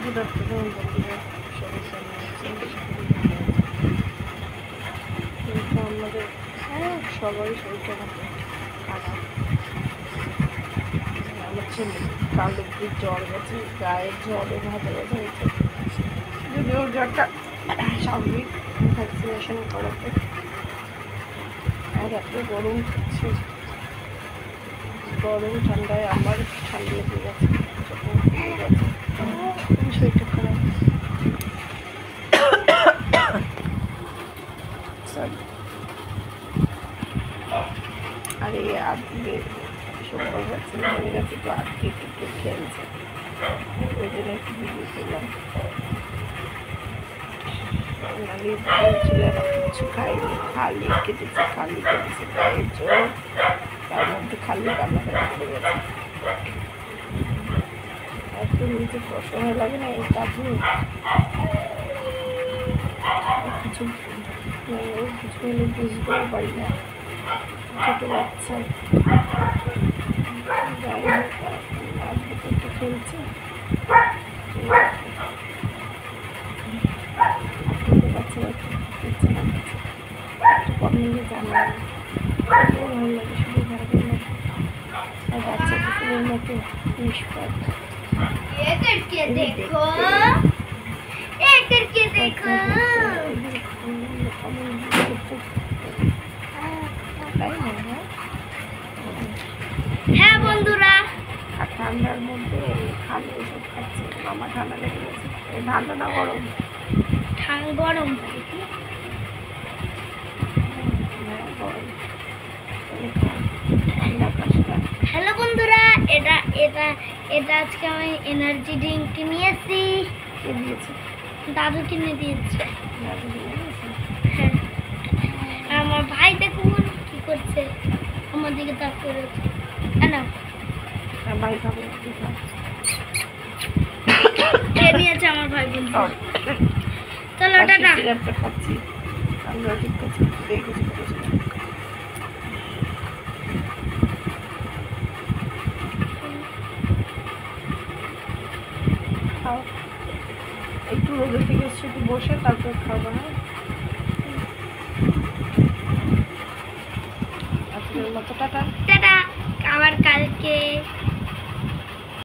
Good afternoon বন্ধুরা, সবাই কেমন আছেন? কিন্তু আমাদের সবারই শরীরটা খারাপ। আমার ছেলে কাল অব্দি জ্বর গেছে, গায়ের জ্বরে ভাতে ব্যথা হয়েছে। যদিও জ্বরটা স্বাভাবিক ভ্যাকসিনেশন করাতে। আর এত গরম হচ্ছে, গরম ঠান্ডায় আমার ঠান্ডা লেগে গেছে, শরীরটা খারাপ। আর এই আজকে শুক্রবার ভ্যাকসিন হয়ে গেছে, তো আজকে একটু খেলছে, ওই জন্য একটু ভিডিও করলাম। বলছিলেন কিছু খাইনি, খালি কেটেছে গায়ের জ্বর, তার মধ্যে খালি কান্নাকাটি করে গেছে। একটু নিচে অসহায় লাগে না, এই কাজে কিছু হলে বুঝতেও পারি না, ছোট বাচ্চা। যাই হোক, আজকে তো একটু খেলছে, বাচ্চারা খেলছে না, একটু কম নিয়ে জানা ভালো লাগে, শুধু ভালো লাগে। আর বাচ্চা কুকুরের মতো নিষ্পাপ। হ্যাঁ বন্ধুরা, ঠান্ডার মধ্যে খালি ওষুধ খাচ্ছে। মামা ঠান্ডা লেগে গেছে, ঠান্ডা না গরম? গরম। হ্যালো বন্ধুরা, এটা এটা এটা আজকে আমি এনার্জি ড্রিঙ্ক নিয়ে এসেছি। কে দিয়েছে? দাদু কিনে দিয়েছে। হ্যাঁ, আমার ভাই দেখুন কি করছে, আমার দিকে তাক করে না। ভাই খাবে, নিয়েছে আমার ভাই বন্ধু। চলো টাটা। সিরাপটা খাচ্ছি, আমরা ঠিক আছে, দেখেছি খাও। একটু রোদের থেকে এসছে, একটু বসে তারপর খাবো। হ্যাঁ, আজকের মতো টাটা। টাটা, আবার কালকে।